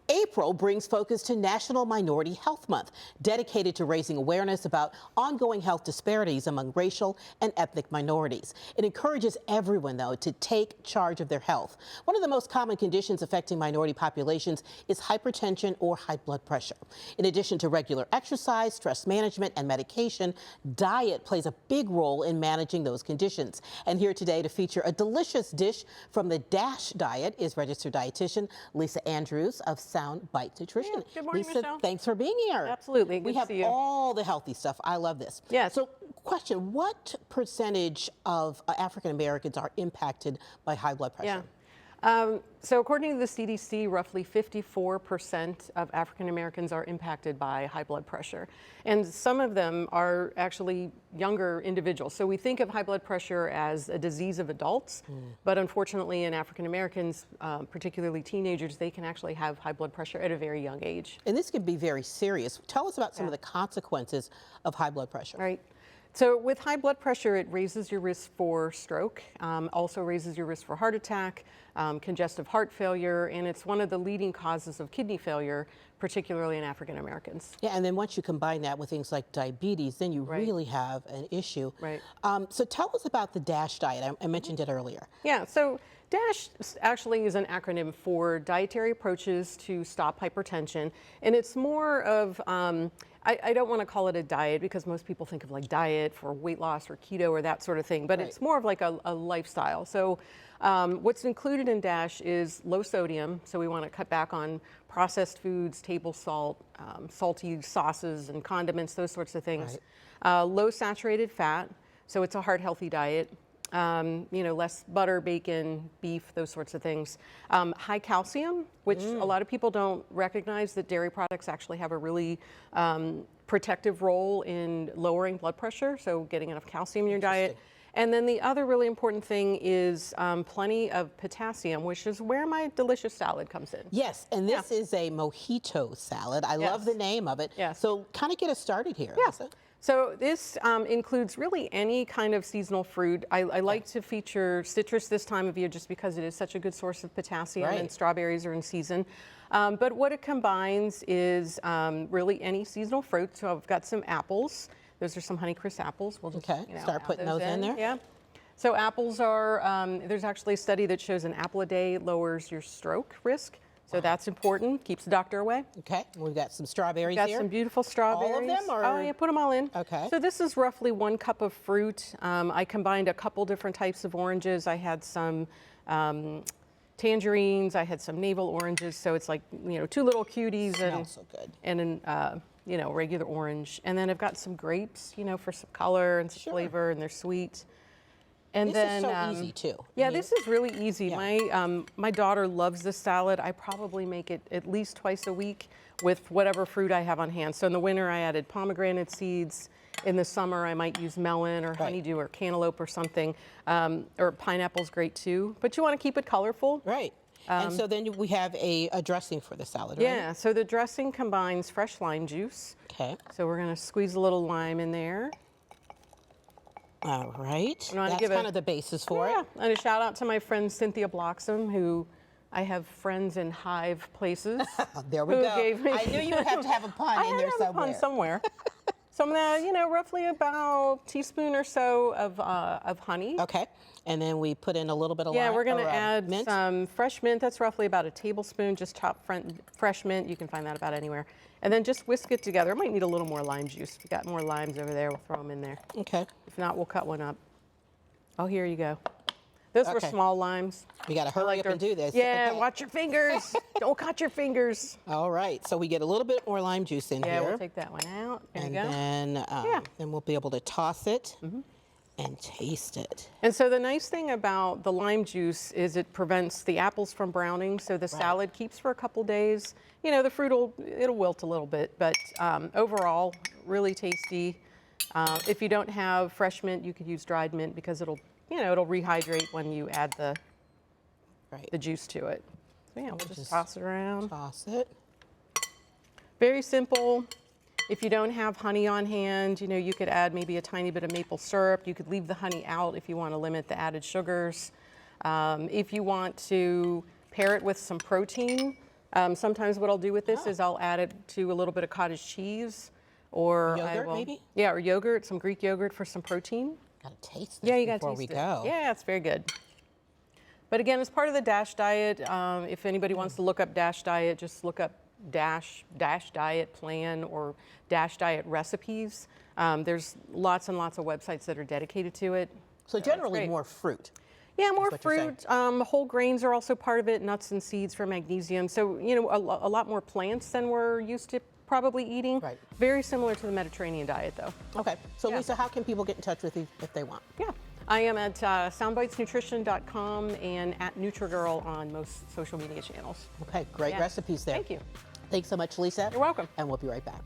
April brings focus to National Minority Health Month, dedicated to raising awareness about ongoing health disparities among racial and ethnic minorities. It encourages everyone, though, to take charge of their health. One of the most common conditions affecting minority populations is hypertension or high blood pressure. In addition to regular exercise, stress management, and medication, diet plays a big role in managing those conditions. And here today to feature a delicious dish from the DASH diet is registered dietitian Lisa Andrews of Sound Bite Nutrition. Yeah, good morning, Lisa, Michelle. thanks for being here. Absolutely. We Good have to see you. all the healthy stuff. I love this. Yes. So, question, what percentage of African Americans are impacted by high blood pressure? Yeah. So according to the CDC, roughly 54% of African Americans are impacted by high blood pressure. And some of them are actually younger individuals. So we think of high blood pressure as a disease of adults, but unfortunately in African Americans, particularly teenagers, they can actually have high blood pressure at a very young age. And this can be very serious. Tell us about some of the consequences of high blood pressure. Right. So with high blood pressure, it raises your risk for stroke, also raises your risk for heart attack, congestive heart failure, and it's one of the leading causes of kidney failure, particularly in African Americans. Yeah, and then once you combine that with things like diabetes, then you Right. really have an issue. Right. So tell us about the DASH diet. I mentioned it earlier. Yeah, so DASH actually is an acronym for Dietary Approaches to Stop Hypertension, and it's more of, I don't want to call it a diet because most people think of like diet for weight loss or keto or that sort of thing, but Right. it's more of like a lifestyle. So what's included in DASH is low sodium, so we want to cut back on processed foods, table salt, salty sauces and condiments, those sorts of things. Low saturated fat, so it's a heart healthy diet. Less butter, bacon, beef, those sorts of things. High calcium, which a lot of people don't recognize that dairy products actually have a really protective role in lowering blood pressure, so getting enough calcium in your diet. And then the other really important thing is plenty of potassium, which is where my delicious salad comes in. Yes, and this is a mojito salad. I love the name of it. Yes. So kind of get us started here. Yeah. Lisa. So this includes really any kind of seasonal fruit. I like to feature citrus this time of year just because it is such a good source of potassium, and strawberries are in season. But what it combines is really any seasonal fruit. So I've got some apples. Those are some Honeycrisp apples. We'll just start putting those in there. Yeah. So apples are, there's actually a study that shows an apple a day lowers your stroke risk. So that's important, keeps the doctor away. Okay, we've got some strawberries Got here. some beautiful strawberries. All of them? Or? Oh yeah, put them all in. Okay. So this is roughly 1 cup of fruit. I combined a couple different types of oranges. I had some tangerines, I had some navel oranges. So it's like, 2 little cuties and, so good. And an, regular orange. And then I've got some grapes, for some color and some flavor, and they're sweet. And this then, is so easy too. Yeah, this is really easy. Yeah. My daughter loves this salad. I probably make it at least twice a week with whatever fruit I have on hand. So in the winter, I added pomegranate seeds. In the summer, I might use melon or honeydew or cantaloupe or something. Or pineapple's great too. But you want to keep it colorful. Right. And so then we have a dressing for the salad, right? Yeah, so the dressing combines fresh lime juice. Okay. So we're going to squeeze a little lime in there. All right. That's give kind of the basis for it. And a shout out to my friend Cynthia Bloxam, who I have friends in hive places. There we who go. Gave me, I knew you would have to have a pun in there somewhere. I have a pun somewhere. So I'm gonna, roughly about a teaspoon or so of honey. Okay. And then we put in a little bit of Yeah, we're gonna add mint. some fresh mint. That's roughly about a tablespoon, just chopped fresh mint. You can find that about anywhere. And then just whisk it together. I might need a little more lime juice. If you got more limes over there, we'll throw them in there. Okay. If not, we'll cut one up. Oh, here you go. Those were small limes. We got to hurry up and do this. Yeah, watch your fingers. Don't cut your fingers. All right. So we get a little bit more lime juice in here. Yeah, we'll take that one out. There you go. And then we'll be able to toss it and taste it. And so the nice thing about the lime juice is it prevents the apples from browning, so the salad keeps for a couple days. The fruit it'll wilt a little bit, but overall, really tasty. If you don't have fresh mint, you could use dried mint because it'll rehydrate when you add the juice to it. So yeah, we'll just toss it around. Toss it. Very simple. If you don't have honey on hand, you could add maybe a tiny bit of maple syrup. You could leave the honey out if you want to limit the added sugars. If you want to pair it with some protein, Sometimes what I'll do with this is I'll add it to a little bit of cottage cheese, or Yogurt, maybe? Yeah, or yogurt, some Greek yogurt for some protein. Gotta taste this Yeah, you got to before taste we it. go. Yeah, it's very good. But again, as part of the DASH diet, if anybody wants to look up DASH diet, just look up DASH diet plan or DASH diet recipes. There's lots and lots of websites that are dedicated to it. So generally more fruit. Yeah, more what you're saying. fruit. Whole grains are also part of it, nuts and seeds for magnesium. So, you know, a lot more plants than we're used to probably eating. Right. Very similar to the Mediterranean diet, though. Okay. So Yeah. Lisa, how can people get in touch with you if they want? Yeah. I am at soundbitesnutrition.com and at NutriGirl on most social media channels. Okay, great Yeah. recipes there. Thank you. Thanks so much, Lisa. You're welcome. And we'll be right back.